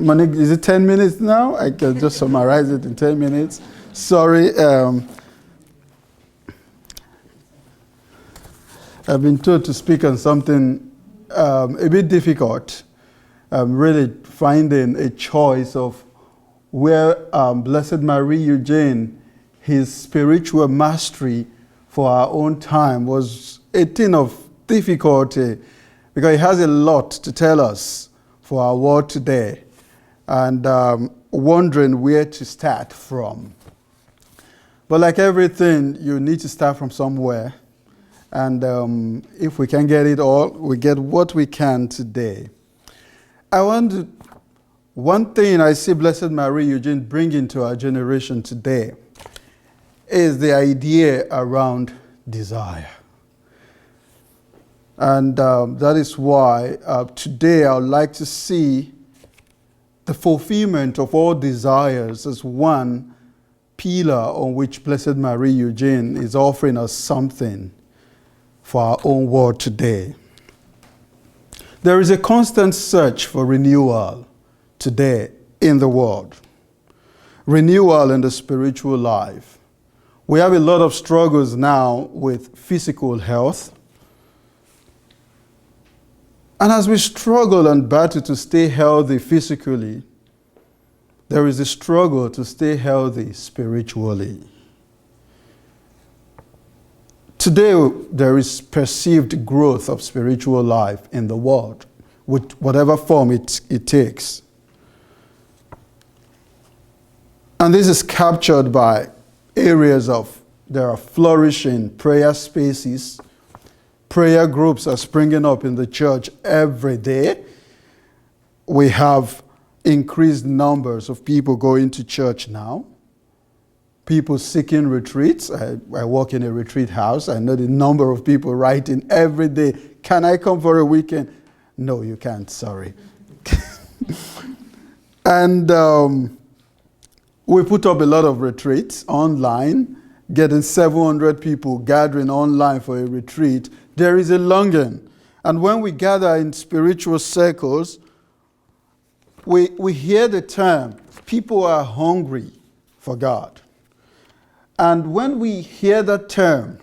Monique, is it 10 minutes now? I can just summarize it in 10 minutes. Sorry. I've been told to speak on something a bit difficult. I'm really finding a choice of where Blessed Marie Eugene, his spiritual mastery for our own time was a thing of difficulty because he has a lot to tell us for our world today and wondering where to start from. But like everything, you need to start from somewhere. And if we can get it all, we get what we can today. One thing I see Blessed Marie Eugene bring into our generation today is the idea around desire. And that is why today I would like to see the fulfillment of all desires as one pillar on which Blessed Marie Eugene is offering us something for our own world today. There is a constant search for renewal today in the world. Renewal in the spiritual life. We have a lot of struggles now with physical health. And as we struggle and battle to stay healthy physically, there is a struggle to stay healthy spiritually. Today, there is perceived growth of spiritual life in the world, with whatever form it takes. And this is captured by areas there are flourishing prayer spaces. Prayer groups are springing up in the church every day. We have increased numbers of people going to church now. People seeking retreats. I work in a retreat house. I know the number of people writing every day. Can I come for a weekend? No, you can't. Sorry. And we put up a lot of retreats online, getting 700 people gathering online for a retreat. There is a longing. And when we gather in spiritual circles, we hear the term, people are hungry for God. And when we hear that term,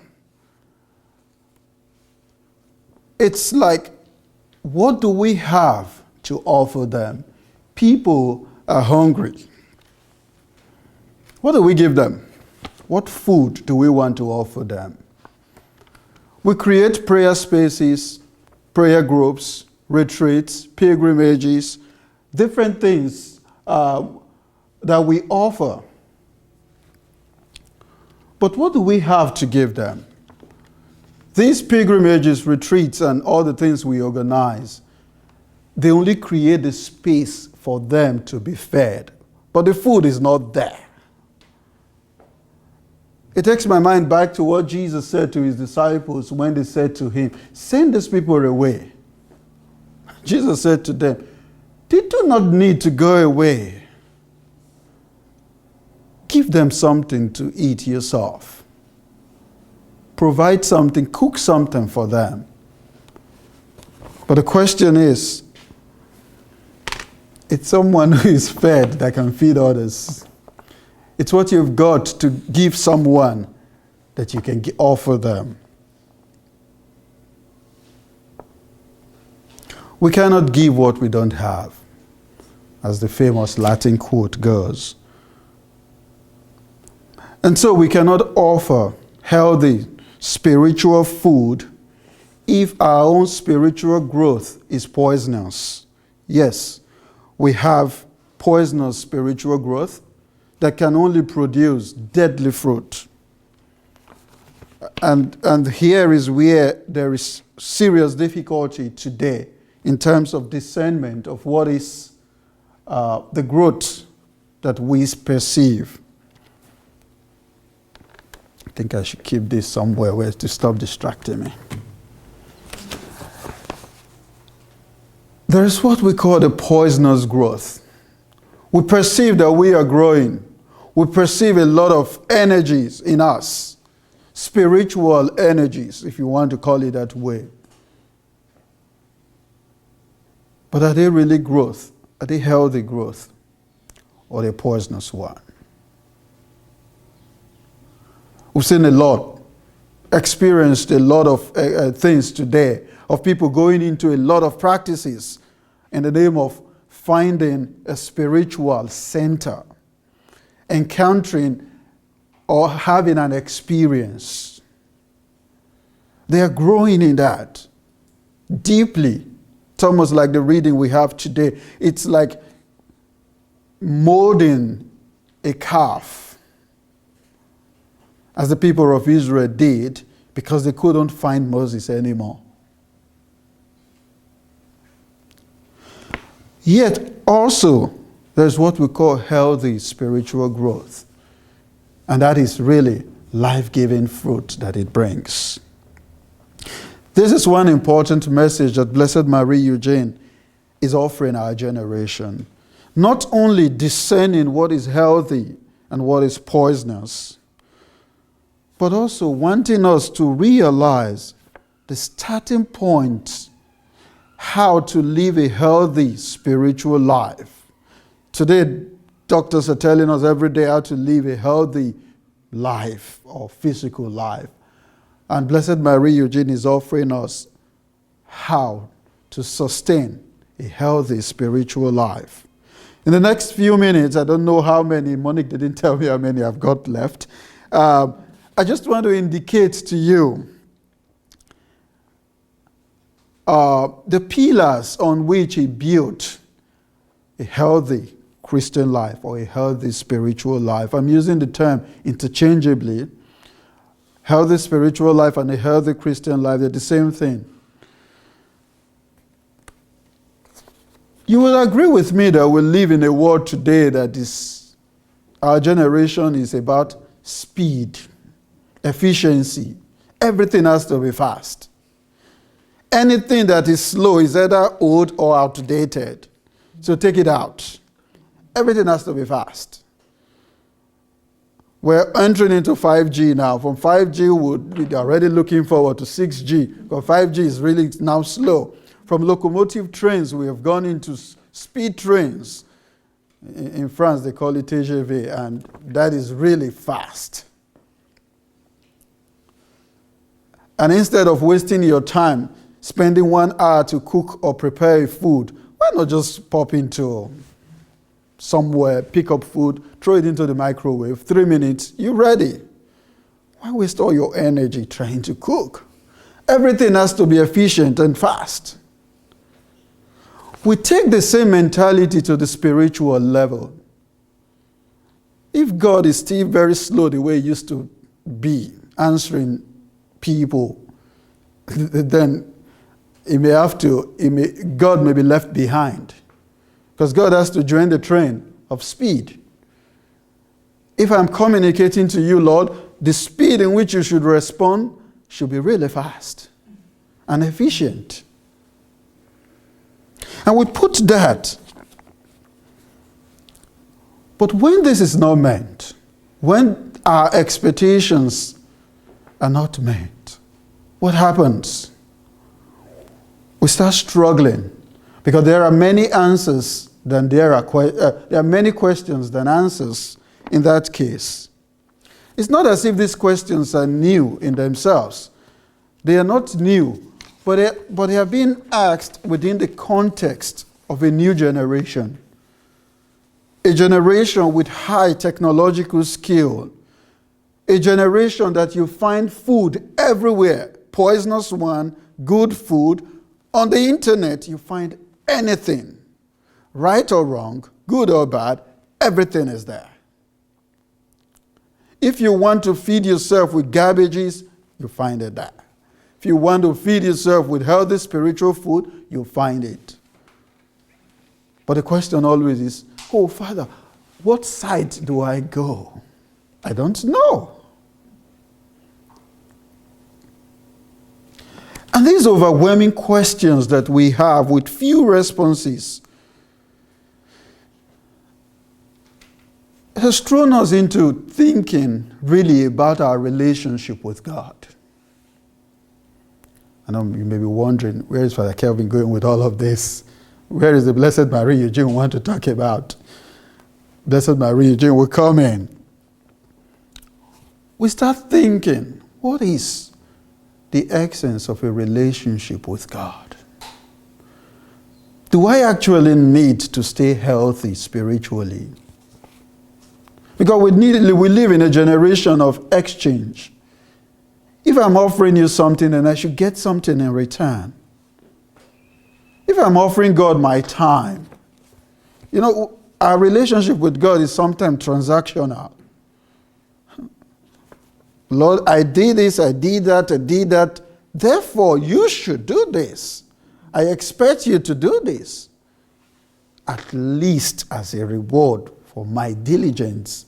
it's like, what do we have to offer them? People are hungry. What do we give them? What food do we want to offer them? We create prayer spaces, prayer groups, retreats, pilgrimages, different things that we offer. But what do we have to give them? These pilgrimages, retreats, and all the things we organize, they only create the space for them to be fed. But the food is not there. It takes my mind back to what Jesus said to his disciples when they said to him, send these people away. Jesus said to them, they do not need to go away. Give them something to eat yourself. Provide something, cook something for them. But the question is, it's someone who is fed that can feed others. It's what you've got to give someone that you can offer them. We cannot give what we don't have, as the famous Latin quote goes. And so we cannot offer healthy spiritual food if our own spiritual growth is poisonous. Yes, we have poisonous spiritual growth that can only produce deadly fruit. And here is where there is serious difficulty today in terms of discernment of what is the growth that we perceive. I think I should keep this somewhere where to stop distracting me. There is what we call the poisonous growth. We perceive that we are growing. We perceive a lot of energies in us, spiritual energies, if you want to call it that way. But are they really growth? Are they healthy growth or the poisonous one? We've seen a lot, experienced a lot of things today, of people going into a lot of practices in the name of finding a spiritual center, encountering or having an experience. They are growing in that deeply. It's almost like the reading we have today. It's like molding a calf, as the people of Israel did, because they couldn't find Moses anymore. Yet also, there's what we call healthy spiritual growth. And that is really life-giving fruit that it brings. This is one important message that Blessed Marie Eugene is offering our generation. Not only discerning what is healthy and what is poisonous, but also wanting us to realize the starting point, how to live a healthy spiritual life. Today, doctors are telling us every day how to live a healthy life or physical life. And Blessed Marie Eugene is offering us how to sustain a healthy spiritual life. In the next few minutes, I don't know how many, Monique didn't tell me how many I've got left. I just want to indicate to you the pillars on which he built a healthy Christian life or a healthy spiritual life. I'm using the term interchangeably. Healthy spiritual life and a healthy Christian life, they're the same thing. You will agree with me that we live in a world today that is, our generation is about speed, efficiency. Everything has to be fast. Anything that is slow is either old or outdated. So take it out. Everything has to be fast. We're entering into 5G now. From 5G, we're already looking forward to 6G, because 5G is really now slow. From locomotive trains, we have gone into speed trains. In France, they call it TGV, and that is really fast. And instead of wasting your time spending 1 hour to cook or prepare food, why not just pop into somewhere, pick up food, throw it into the microwave, 3 minutes, you're ready. Why waste all your energy trying to cook? Everything has to be efficient and fast. We take the same mentality to the spiritual level. If God is still very slow the way he used to be, answering people, then God may be left behind. Because God has to join the train of speed. If I'm communicating to you, Lord, the speed in which you should respond should be really fast and efficient. And we put that. But when this is not meant, when our expectations are not met, what happens? We start struggling, because there are many answers than there are many questions than answers in that case. It's not as if these questions are new in themselves. They are not new, but they are being asked within the context of a new generation. A generation with high technological skill. A generation that you find food everywhere. Poisonous one, good food. On the internet, you find anything. Right or wrong, good or bad, everything is there. If you want to feed yourself with garbages, you find it there. If you want to feed yourself with healthy spiritual food, you'll find it. But the question always is, oh, Father, what side do I go? I don't know. And these overwhelming questions that we have with few responses has thrown us into thinking really about our relationship with God. I know you may be wondering, where is Father Kelvin going with all of this? Where is the Blessed Marie Eugene we want to talk about? Blessed Marie Eugene will come in. We start thinking, what is the essence of a relationship with God? Do I actually need to stay healthy spiritually? Because we live in a generation of exchange. If I'm offering you something, then I should get something in return. If I'm offering God my time, our relationship with God is sometimes transactional. Lord, I did this, I did that. Therefore, you should do this. I expect you to do this. At least as a reward for my diligence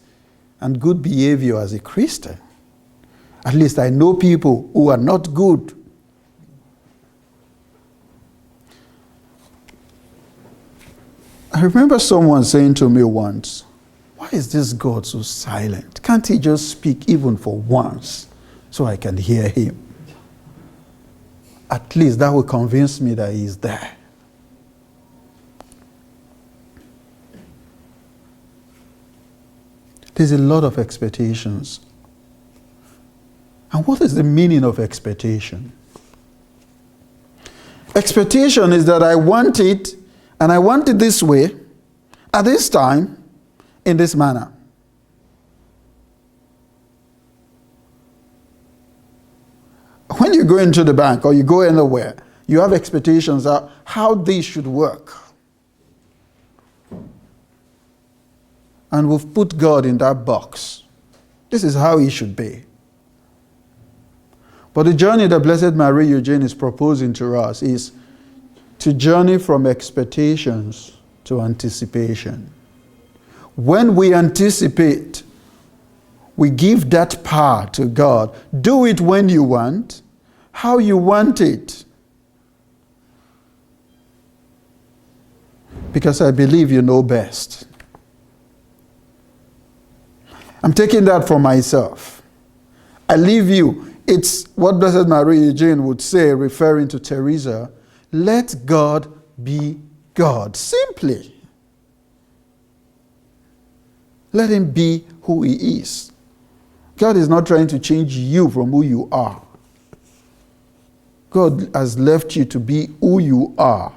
and good behavior as a Christian. At least I know people who are not good. I remember someone saying to me once, why is this God so silent? Can't he just speak even for once so I can hear him? At least that will convince me that he is there. There's a lot of expectations. And what is the meaning of expectation? Expectation is that I want it, and I want it this way, at this time, in this manner. When you go into the bank or you go anywhere, you have expectations of how this should work. And we've put God in that box. This is how he should be. But the journey that Blessed Marie Eugene is proposing to us is to journey from expectations to anticipation. When we anticipate, we give that power to God. Do it when you want, how you want it. Because I believe you know best. I'm taking that for myself. I leave you. It's what Blessed Marie Eugene would say, referring to Teresa, let God be God. Simply. Let him be who he is. God is not trying to change you from who you are. God has left you to be who you are.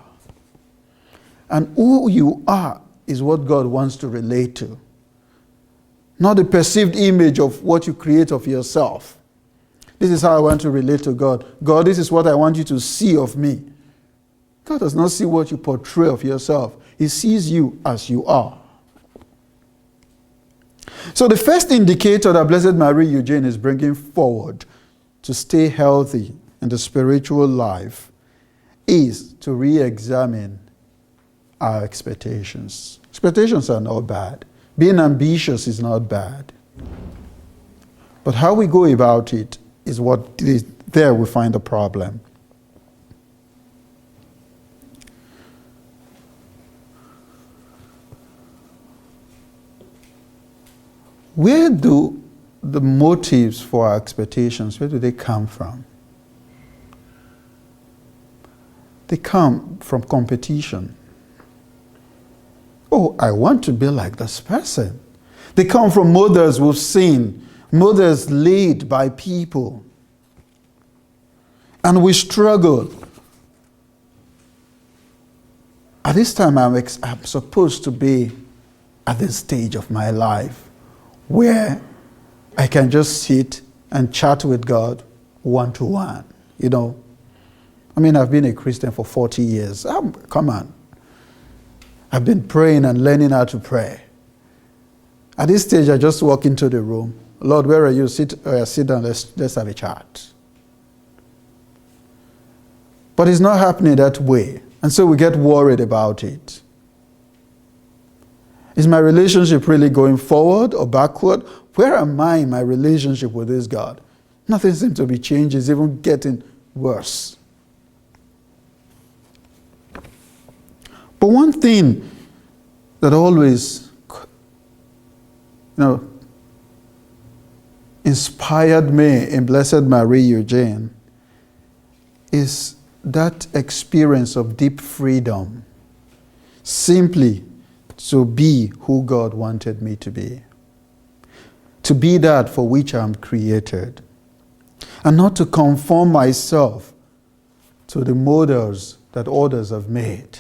And who you are is what God wants to relate to. Not the perceived image of what you create of yourself. This is how I want to relate to God. God, this is what I want you to see of me. God does not see what you portray of yourself. He sees you as you are. So the first indicator that Blessed Marie Eugene is bringing forward to stay healthy in the spiritual life is to re-examine our expectations. Expectations are not bad. Being ambitious is not bad. But how we go about it is what is there we find the problem. Where do the motives for our expectations, where do they come from? They come from competition. Oh, I want to be like this person. They come from mothers we've seen, mothers laid by people. And we struggle. At this time, I'm supposed to be at this stage of my life where I can just sit and chat with God one-to-one, I've been a Christian for 40 years. Come on. I've been praying and learning how to pray. At this stage, I just walk into the room. Lord, where are you? Sit down, let's have a chat. But it's not happening that way. And so we get worried about it. Is my relationship really going forward or backward? Where am I in my relationship with this God? Nothing seems to be changing. It's even getting worse. But one thing that always, inspired me in Blessed Marie Eugene is that experience of deep freedom simply to be who God wanted me to be. To be that for which I'm created. And not to conform myself to the models that others have made.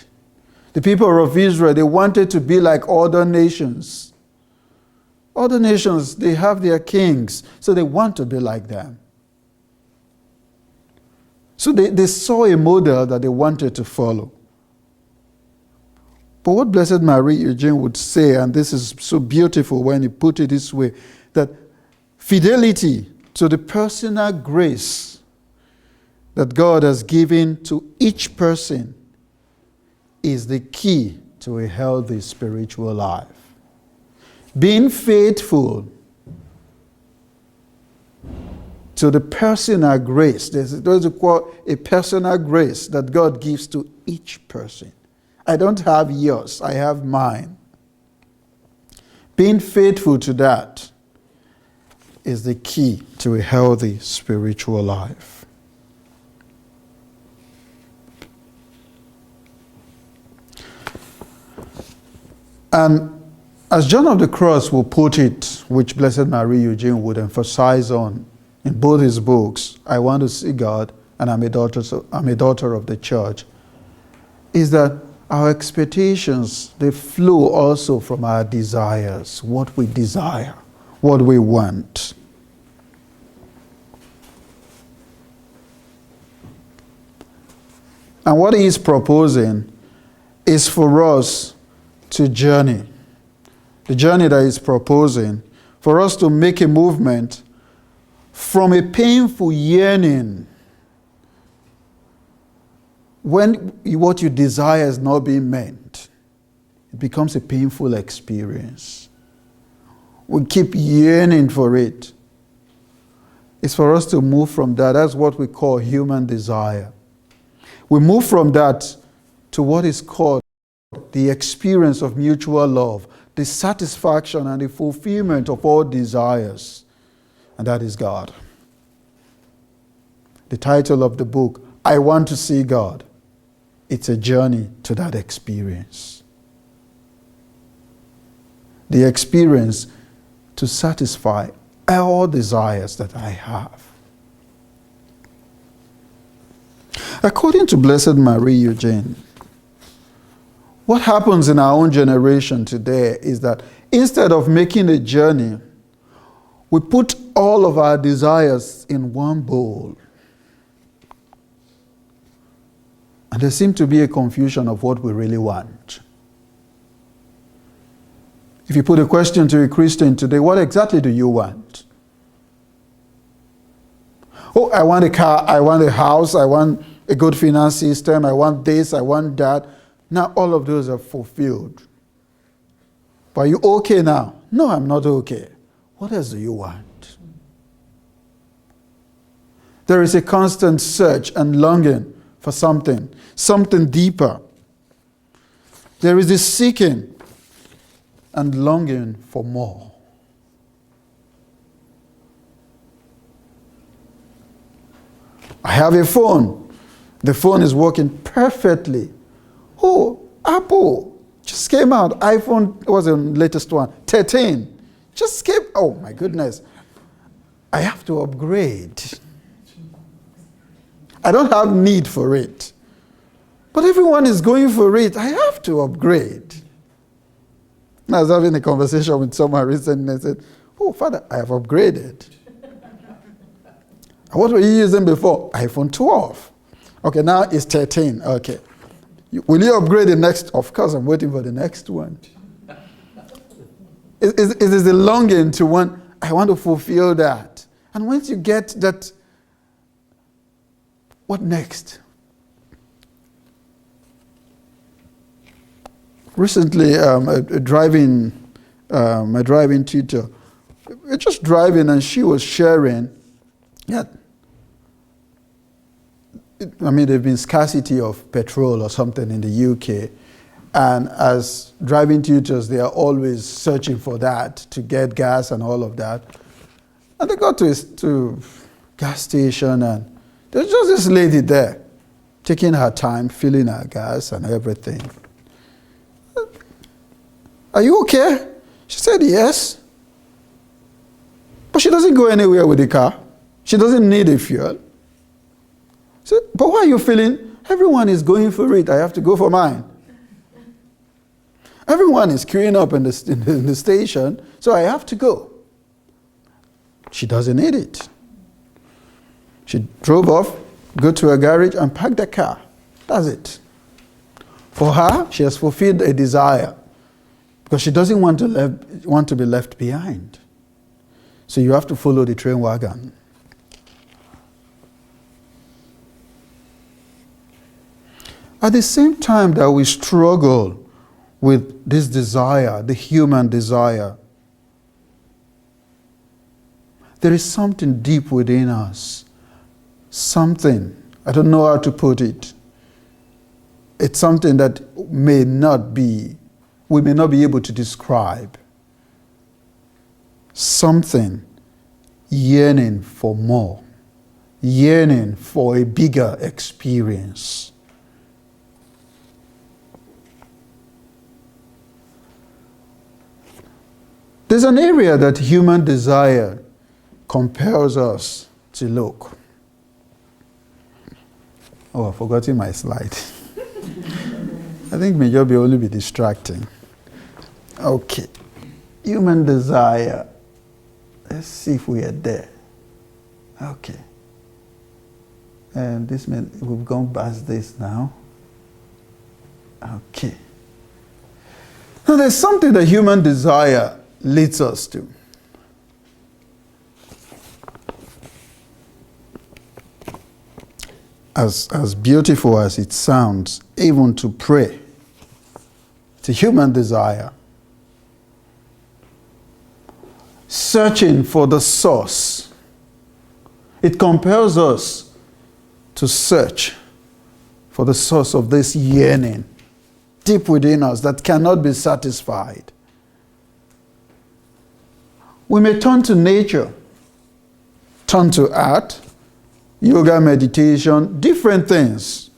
The people of Israel, they wanted to be like other nations. Other nations, they have their kings, so they want to be like them. So they saw a model that they wanted to follow. But what Blessed Marie Eugene would say, and this is so beautiful when he put it this way, that fidelity to the personal grace that God has given to each person is the key to a healthy spiritual life. Being faithful to the personal grace, there's what we call a personal grace that God gives to each person. I don't have yours, I have mine. Being faithful to that is the key to a healthy spiritual life. And as John of the Cross will put it, which Blessed Marie Eugene would emphasize on in both his books, I Want to See God and I'm a Daughter of the Church, is that our expectations, they flow also from our desires, what we desire, what we want. And what he is proposing is for us to journey. The journey that he's proposing, for us to make a movement from a painful yearning when what you desire is not being met. It becomes a painful experience. We keep yearning for it. It's for us to move from that. That's what we call human desire. We move from that to what is called the experience of mutual love, the satisfaction and the fulfillment of all desires. And that is God. The title of the book, I Want to See God. It's a journey to that experience. The experience to satisfy all desires that I have. According to Blessed Marie Eugene, what happens in our own generation today is that instead of making a journey, we put all of our desires in one bowl. And there seems to be a confusion of what we really want. If you put a question to a Christian today, what exactly do you want? Oh, I want a car, I want a house, I want a good finance system, I want this, I want that. Now all of those are fulfilled. But are you okay now? No, I'm not okay. What else do you want? There is a constant search and longing for something deeper. There is this seeking and longing for more. I have a phone. The phone is working perfectly. Oh, Apple just came out. iPhone was the latest one. 13 just came. Oh my goodness. I have to upgrade. I don't have need for it. But everyone is going for it. I have to upgrade. I was having a conversation with someone recently and I said, oh, Father, I have upgraded. What were you using before? iPhone 12. Okay, now it's 13. Okay. Will you upgrade the next? Of course, I'm waiting for the next one. It is the longing to want, I want to fulfill that. And once you get that, what next? Recently, my driving tutor, we're just driving and she was sharing that, there's been scarcity of petrol or something in the UK. And as driving tutors, they are always searching for that to get gas and all of that. And they got to gas station and there's just this lady there taking her time, filling her gas and everything. Are you okay? She said, yes. But she doesn't go anywhere with the car. She doesn't need a fuel. I said, but why are you feeling? Everyone is going for it. I have to go for mine. Everyone is queuing up in the station, so I have to go. She doesn't need it. She drove off, go to a garage, and parked the car. That's it. For her, she has fulfilled a desire because she doesn't want to be left behind. So you have to follow the train wagon. At the same time that we struggle with this desire, the human desire, there is something deep within us. Something, I don't know how to put it. It's something that we may not be able to describe. Something yearning for more, yearning for a bigger experience. There's an area that human desire compels us to look. Oh, I've forgotten my slide. I think may just only be distracting. Okay. Human desire. Let's see if we are there. Okay. And we've gone past this now. Okay. Now there's something that human desire leads us to. As beautiful as it sounds, even to pray, it's a human desire. Searching for the source. It compels us to search for the source of this yearning deep within us that cannot be satisfied. We may turn to nature, turn to art, yoga, meditation, different things.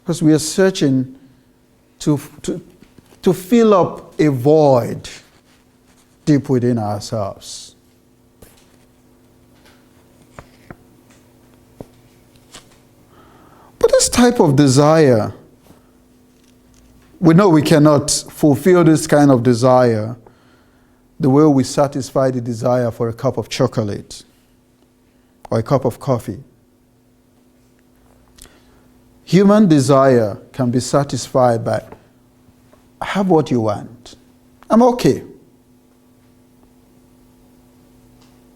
Because we are searching to fill up a void deep within ourselves. But this type of desire, we know we cannot fulfill this kind of desire the way we satisfy the desire for a cup of chocolate or a cup of coffee. Human desire can be satisfied by, have what you want. I'm okay.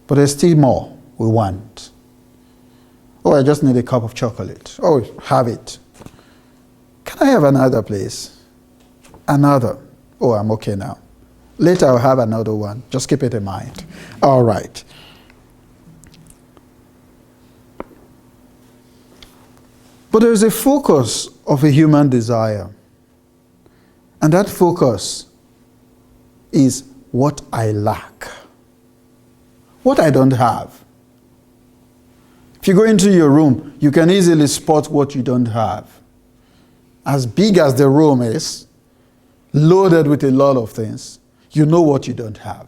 But there's still more we want. Oh, I just need a cup of chocolate. Oh, have it. Can I have another, please? Another. Oh, I'm okay now. Later I'll have another one. Just keep it in mind. All right. But there is a focus of a human desire. And that focus is what I lack. What I don't have. If you go into your room, you can easily spot what you don't have. As big as the room is, loaded with a lot of things, you know what you don't have.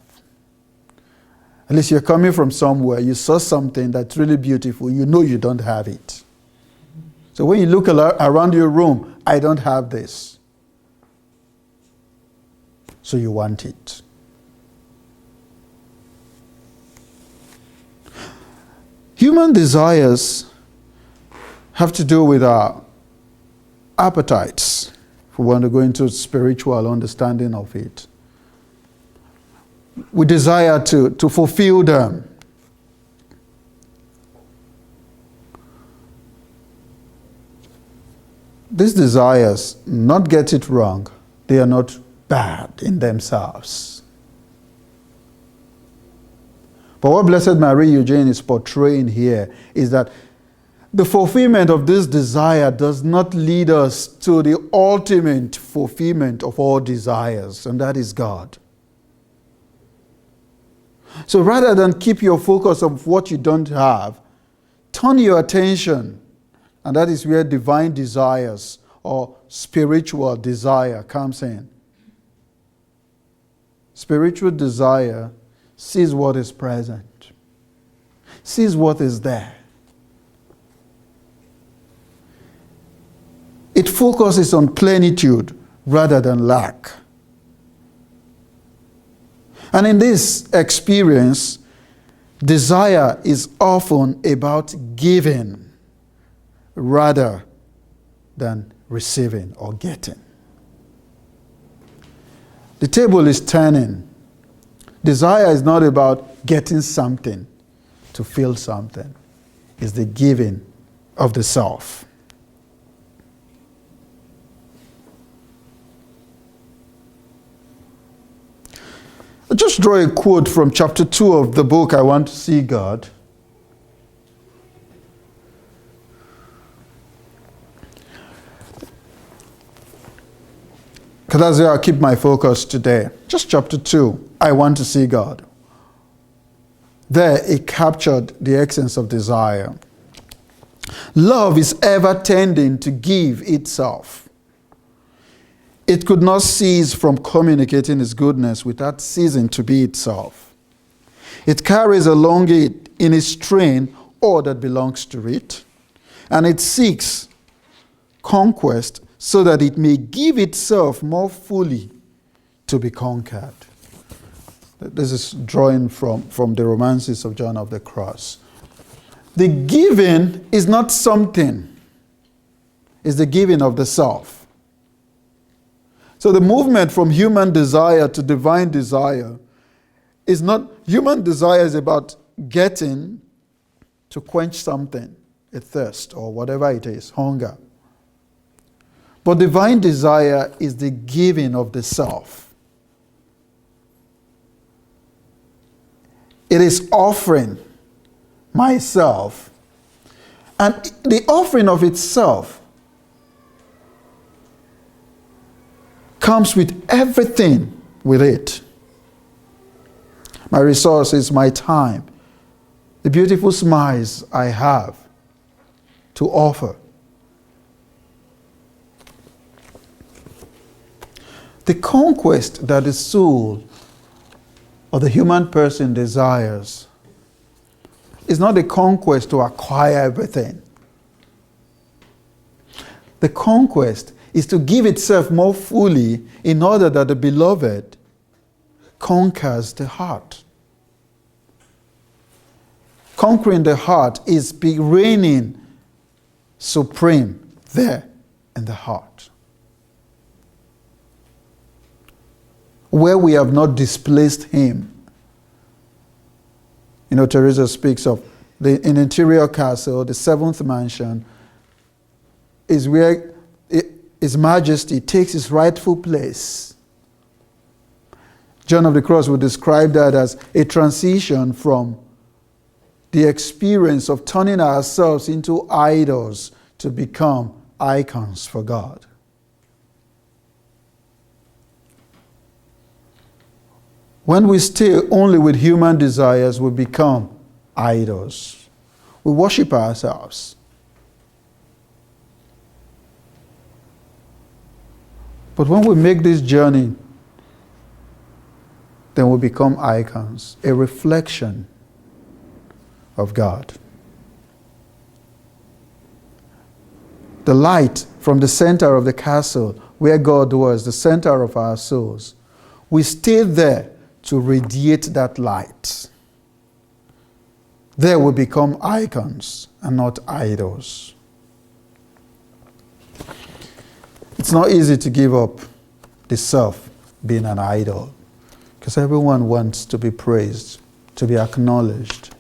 At least you're coming from somewhere, you saw something that's really beautiful, you know you don't have it. So when you look around your room, I don't have this. So you want it. Human desires have to do with our appetites, if we want to go into spiritual understanding of it. We desire to fulfill them. These desires, not get it wrong, they are not bad in themselves. But what Blessed Marie Eugene is portraying here is that the fulfillment of this desire does not lead us to the ultimate fulfillment of all desires, and that is God. So rather than keep your focus on what you don't have, turn your attention, and that is where divine desires or spiritual desire comes in. spiritual desire sees what is present, sees what is there. It focuses on plenitude rather than lack. And in this experience, desire is often about giving rather than receiving or getting. The table is turning. Desire is not about getting something to feel something. It's the giving of the self. I'll just draw a quote from chapter 2 of the book, I Want to See God. Because that's where I'll keep my focus today. Just chapter 2, I Want to See God. There it captured the essence of desire. Love is ever tending to give itself. It could not cease from communicating its goodness without ceasing to be itself. It carries along it in its train all that belongs to it, and it seeks conquest so that it may give itself more fully to be conquered. This is drawing from the romances of John of the Cross. The giving is not something, it's the giving of the self. So the movement from human desire to divine desire is not, human desire is about getting to quench something, a thirst or whatever it is, hunger. But divine desire is the giving of the self. It is offering myself, and the offering of itself comes with everything with it. My resources, my time, the beautiful smiles I have to offer. The conquest that the soul or the human person desires is not a conquest to acquire everything. The conquest is to give itself more fully in order that the beloved conquers the heart. Conquering the heart is reigning supreme there in the heart. Where we have not displaced him. You know, Teresa speaks of an interior castle, the seventh mansion, is where His Majesty takes his rightful place. John of the Cross would describe that as a transition from the experience of turning ourselves into idols to become icons for God. When we stay only with human desires, we become idols. We worship ourselves. But when we make this journey, then we become icons, a reflection of God. The light from the center of the castle, where God was, the center of our souls, we stay there to radiate that light. There we become icons and not idols. It's not easy to give up the self being an idol, because everyone wants to be praised, to be acknowledged.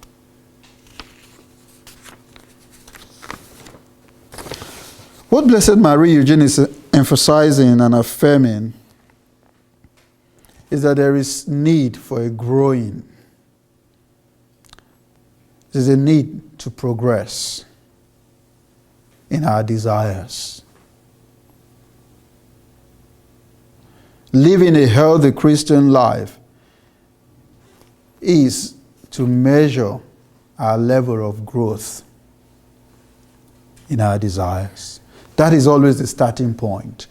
What Blessed Marie Eugene is emphasizing and affirming is that there is need for a growing. There's a need to progress in our desires. Living a healthy Christian life is to measure our level of growth in our desires. That is always the starting point.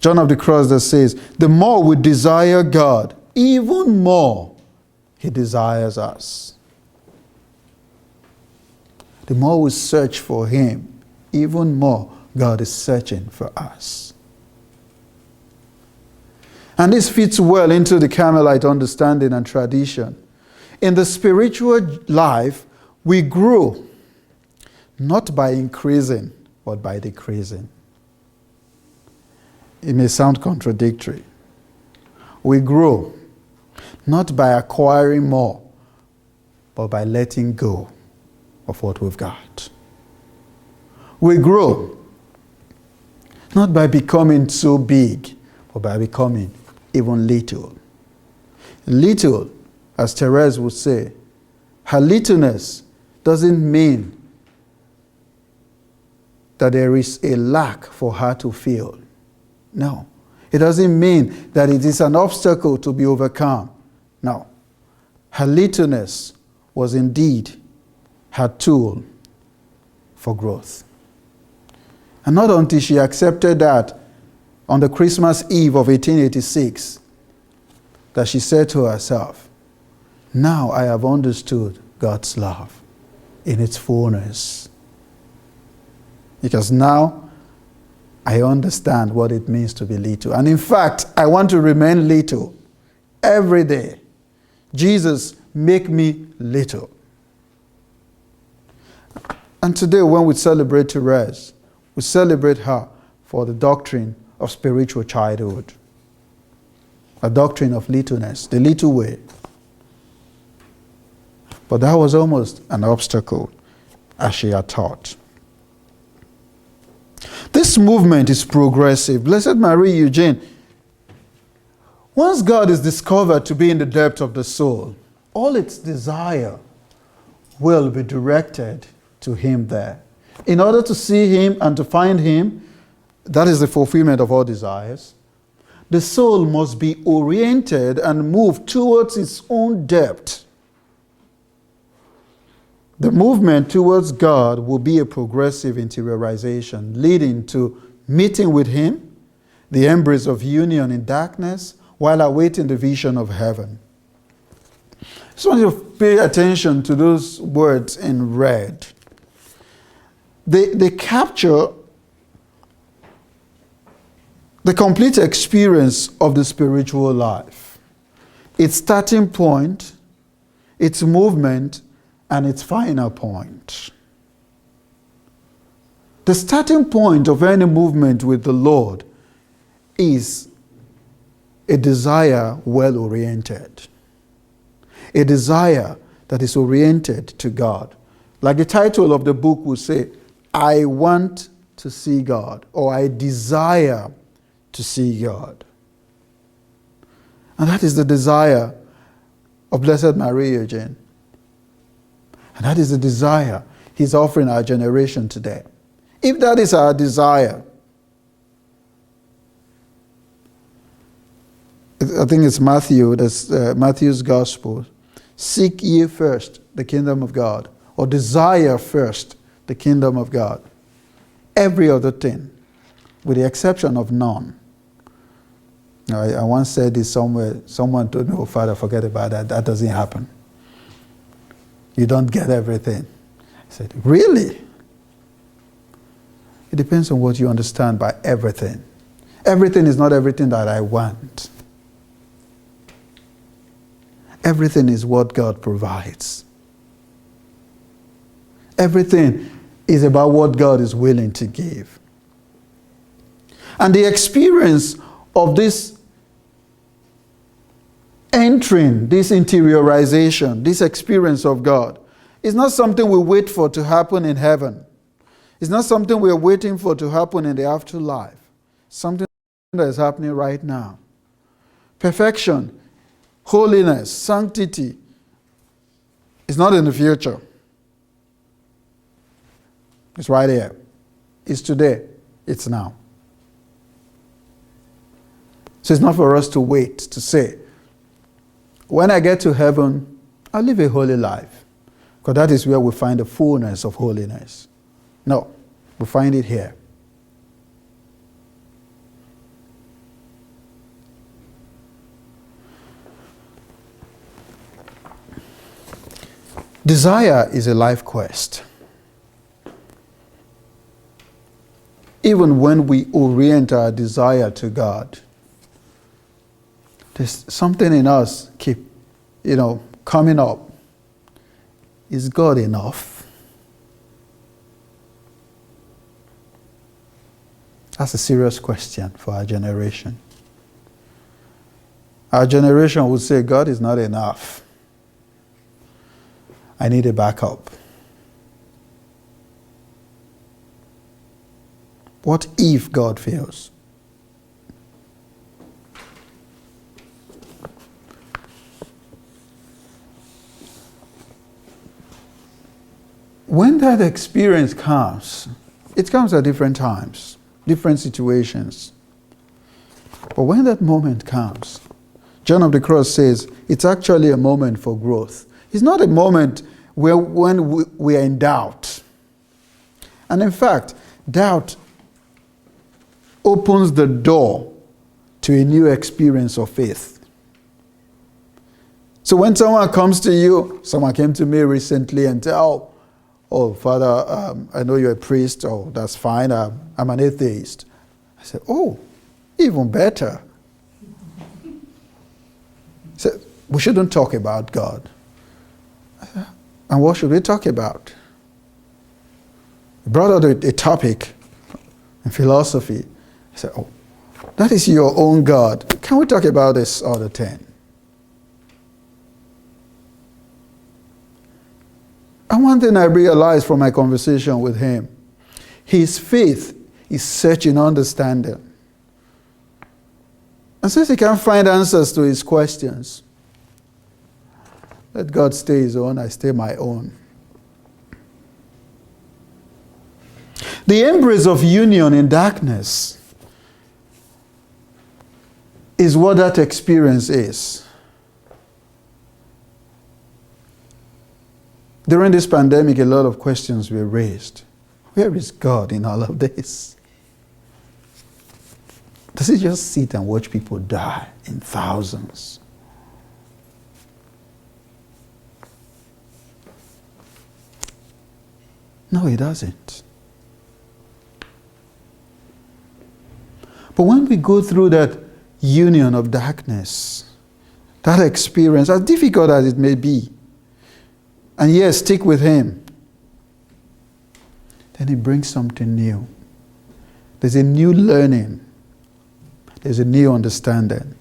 John of the Cross that says, the more we desire God, even more he desires us. The more we search for him, even more God is searching for us. And this fits well into the Carmelite understanding and tradition. In the spiritual life, we grow not by increasing, but by decreasing. It may sound contradictory. We grow not by acquiring more, but by letting go of what we've got. We grow not by becoming so big, but by becoming even little. Little, as Therese would say, her littleness doesn't mean that there is a lack for her to feel. No. It doesn't mean that it is an obstacle to be overcome. No. Her littleness was indeed her tool for growth. And not until she accepted that on the Christmas Eve of 1886 that she said to herself, now I have understood God's love in its fullness. Because now I understand what it means to be little. And in fact, I want to remain little every day. Jesus, make me little. And today when we celebrate Therese, we celebrate her for the doctrine of spiritual childhood. A doctrine of littleness, the little way. But that was almost an obstacle, as she had taught. This movement is progressive. Blessed Marie Eugene, once God is discovered to be in the depth of the soul, all its desire will be directed to him there. In order to see him and to find him, that is the fulfillment of all desires, the soul must be oriented and move towards its own depth. The movement towards God will be a progressive interiorization, leading to meeting with him, the embrace of union in darkness, while awaiting the vision of heaven. I just want you to pay attention to those words in red. They capture the complete experience of the spiritual life. Its starting point, its movement, and its final point. The starting point of any movement with the Lord is a desire well-oriented. A desire that is oriented to God. Like the title of the book will say, I want to see God, or I desire to see God. And that is the desire of Blessed Marie Eugene. And that is the desire he's offering our generation today. If that is our desire, I think it's Matthew, that's Matthew's gospel. Seek ye first the kingdom of God, or desire first the kingdom of God. Every other thing, with the exception of none. I once said this somewhere, someone told me, oh Father, forget about that, that doesn't happen. You don't get everything. I said, really? It depends on what you understand by everything. Everything is not everything that I want. Everything is what God provides. Everything is about what God is willing to give. And the experience of this entering, this interiorization, this experience of God, is not something we wait for to happen in heaven. It's not something we are waiting for to happen in the afterlife. Something that is happening right now. Perfection, holiness, sanctity is not in the future. It's right here. It's today. It's now. So it's not for us to wait to say, when I get to heaven, I'll live a holy life. Because that is where we find the fullness of holiness. No, we find it here. Desire is a life quest. Even when we orient our desire to God, there's something in us coming up. Is God enough? That's a serious question for our generation. Our generation would say, God is not enough. I need a backup. What if God fails? When that experience comes, it comes at different times, different situations. But when that moment comes, John of the Cross says it's actually a moment for growth. It's not a moment when we are in doubt. And in fact, doubt opens the door to a new experience of faith. So when someone comes to you, someone came to me recently and said, oh, Father, I know you're a priest. Oh, that's fine. I'm an atheist. I said, oh, even better. He said, we shouldn't talk about God. I said, and what should we talk about? He brought out a topic in philosophy. I said, oh, that is your own God. Can we talk about this other thing? And one thing I realized from my conversation with him, his faith is searching understanding. And since he can't find answers to his questions, let God stay his own, I stay my own. The embrace of union in darkness is what that experience is. During this pandemic, a lot of questions were raised. Where is God in all of this? Does he just sit and watch people die in thousands? No, he doesn't. But when we go through that union of darkness, that experience, as difficult as it may be, and yes, stick with him, then he brings something new. There's a new learning. There's a new understanding.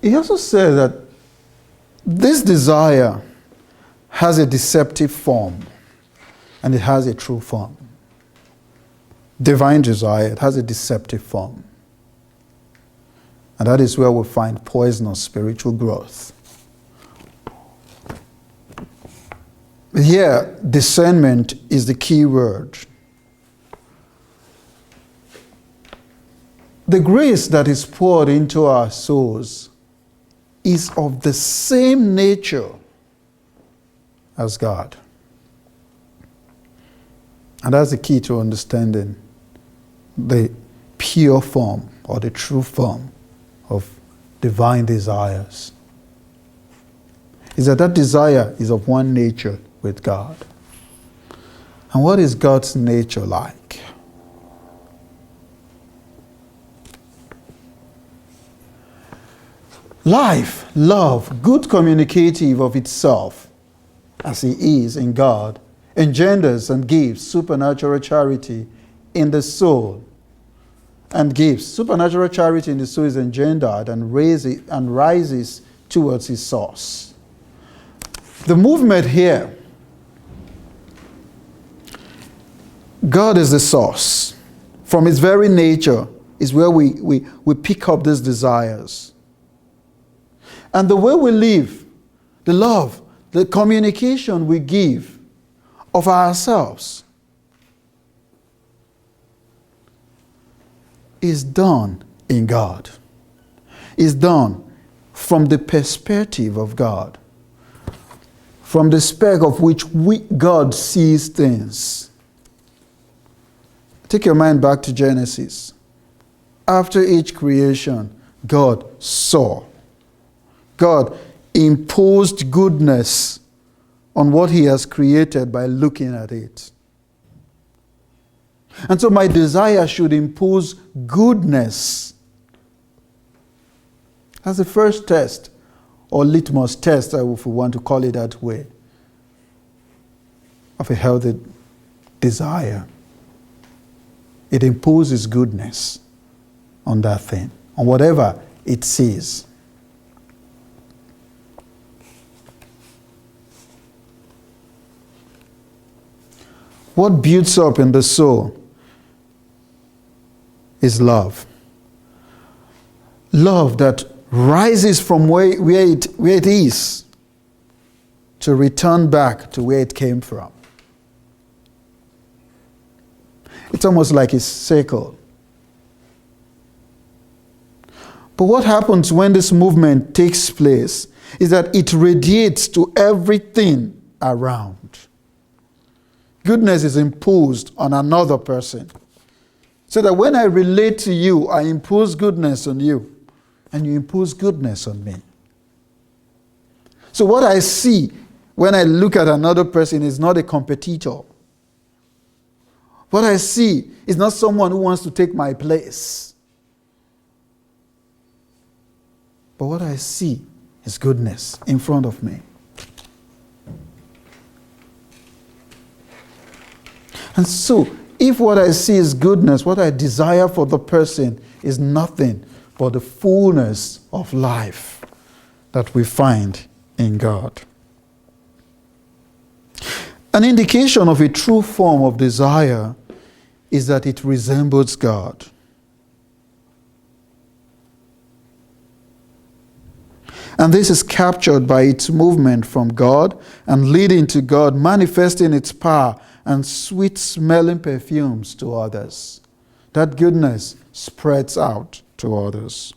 He also said that this desire has a deceptive form and it has a true form. Divine desire, it has a deceptive form. And that is where we find poisonous spiritual growth. Here, discernment is the key word. The grace that is poured into our souls is of the same nature as God. And that's the key to understanding the pure form or the true form of divine desires. Is that desire is of one nature with God. And what is God's nature like? Life, love, good communicative of itself, as he is in God, engenders and gives supernatural charity in the soul. And gives supernatural charity in the soul is engendered and rises towards its source. The movement here, God is the source. From its very nature is where we pick up these desires. And the way we live, the love, the communication we give of ourselves is done in God. Is done from the perspective of God. from the speck of which God sees things. Take your mind back to Genesis. After each creation, God saw. God imposed goodness on what he has created by looking at it. And so my desire should impose goodness. That's the first test, or litmus test, if we want to call it that way, of a healthy desire. It imposes goodness on that thing, on whatever it sees. What builds up in the soul is love. Love that rises from where it is to return back to where it came from. It's almost like a circle. But what happens when this movement takes place is that it radiates to everything around. Goodness is imposed on another person. So that when I relate to you, I impose goodness on you, and you impose goodness on me. So what I see when I look at another person is not a competitor. What I see is not someone who wants to take my place. But what I see is goodness in front of me. And so, if what I see is goodness, what I desire for the person is nothing but the fullness of life that we find in God. An indication of a true form of desire is that it resembles God. And this is captured by its movement from God and leading to God, manifesting its power and sweet-smelling perfumes to others. That goodness spreads out to others.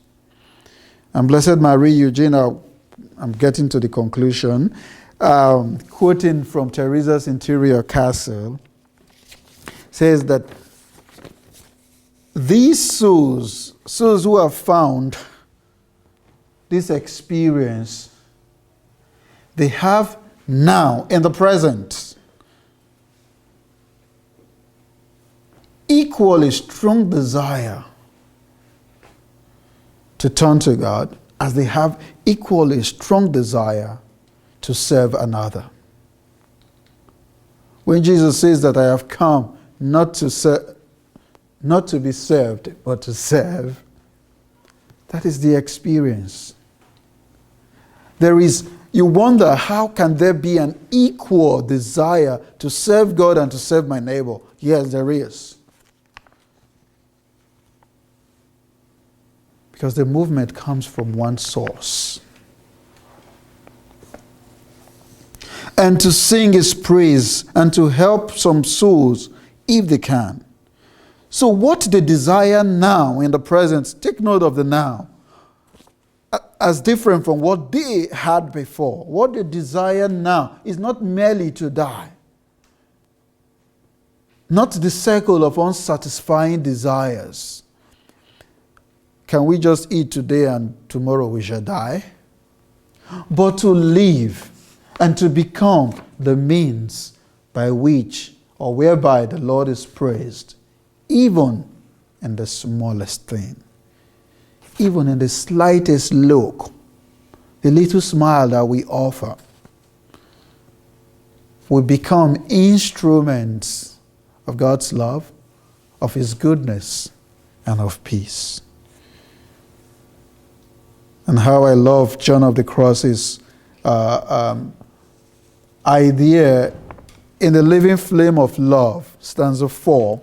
And Blessed Marie Eugene, I'm getting to the conclusion, quoting from Teresa's Interior Castle, says that these souls who have found this experience, they have now, in the present, equally strong desire to turn to God as they have equally strong desire to serve another. When Jesus says that I have come not to be served, but to serve, that is the experience. You wonder, how can there be an equal desire to serve God and to serve my neighbor? Yes, there is. Because the movement comes from one source. And to sing his praise and to help some souls if they can. So what they desire now in the present, take note of the now, as different from what they had before. What they desire now is not merely to die. Not the circle of unsatisfying desires. Can we just eat today and tomorrow we shall die? But to live and to become the means by which or whereby the Lord is praised, even in the smallest thing, even in the slightest look, the little smile that we offer. We become instruments of God's love, of his goodness, and of peace. And how I love John of the Cross's idea in the living flame of love, stanza 4.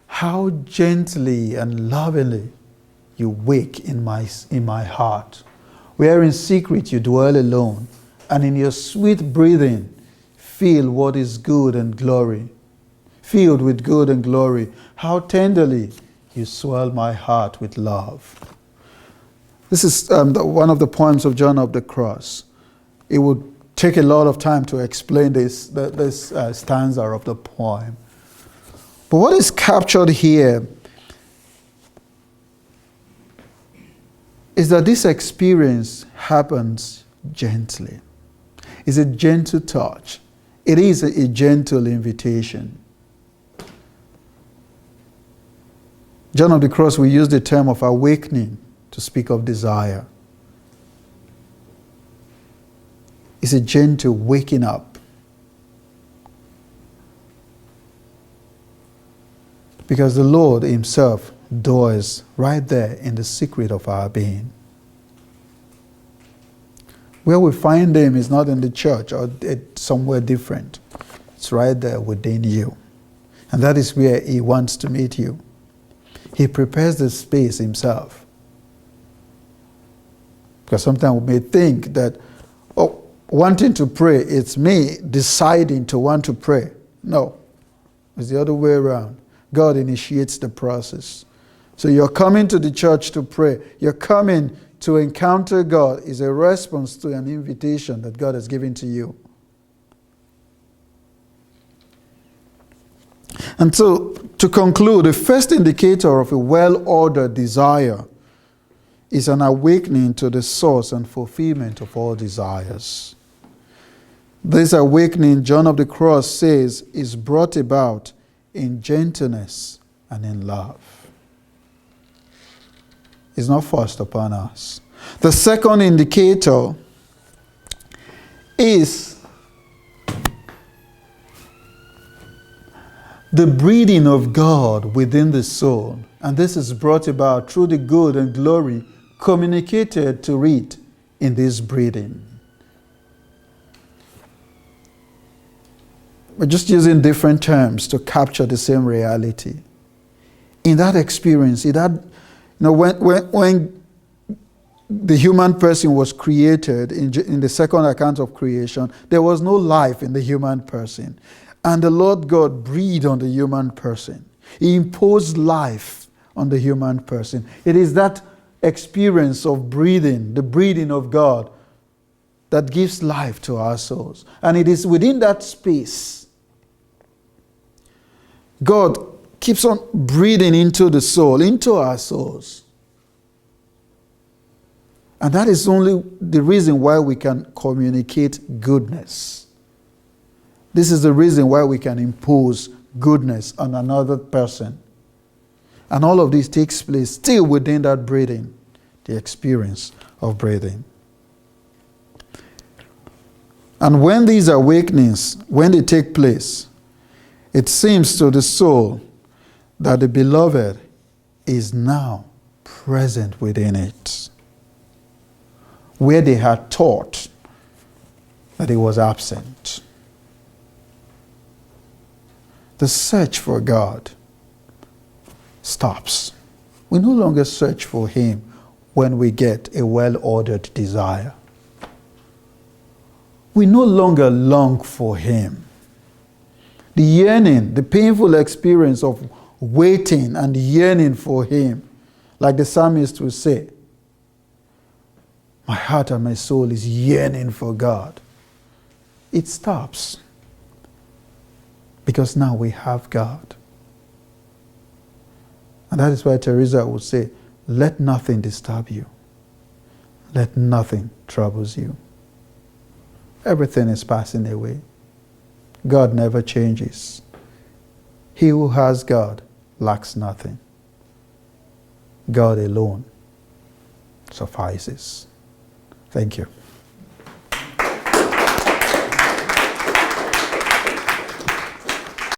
How gently and lovingly you wake in my heart, where in secret you dwell alone, and in your sweet breathing feel what is good and glory, filled with good and glory. How tenderly you swell my heart with love. This is one of the poems of John of the Cross. It would take a lot of time to explain this stanza of the poem. But what is captured here is that this experience happens gently. It's a gentle touch. It is a gentle invitation. John of the Cross, we use the term of awakening to speak of desire. It's a gentle waking up. Because the Lord himself dwells right there in the secret of our being. Where we find him is not in the church or somewhere different. It's right there within you. And that is where he wants to meet you. He prepares the space himself. Because sometimes we may think that, wanting to pray, it's me deciding to want to pray. No, it's the other way around. God initiates the process. So you're coming to the church to pray. You're coming to encounter God is a response to an invitation that God has given to you. And so, to conclude, the first indicator of a well-ordered desire is an awakening to the source and fulfillment of all desires. This awakening, John of the Cross says, is brought about in gentleness and in love. It's not forced upon us. The second indicator is the breathing of God within the soul. And this is brought about through the good and glory communicated to it in this breathing. We're just using different terms to capture the same reality. In that experience, when the human person was created, in the second account of creation, there was no life in the human person. And the Lord God breathed on the human person. He imposed life on the human person. It is that experience of breathing, the breathing of God, that gives life to our souls. And it is within that space God keeps on breathing into the soul, into our souls. And that is only the reason why we can communicate goodness. This is the reason why we can impose goodness on another person. And all of this takes place still within that breathing, the experience of breathing. And when these awakenings, when they take place, it seems to the soul that the beloved is now present within it. Where they had thought that he was absent. The search for God stops. We no longer search for him when we get a well-ordered desire. We no longer long for him. The yearning, the painful experience of waiting and yearning for him, like the psalmist will say, my heart and my soul is yearning for God. It stops. Because now we have God. And that is why Teresa would say, let nothing disturb you. Let nothing troubles you. Everything is passing away. God never changes. He who has God lacks nothing. God alone suffices. Thank you.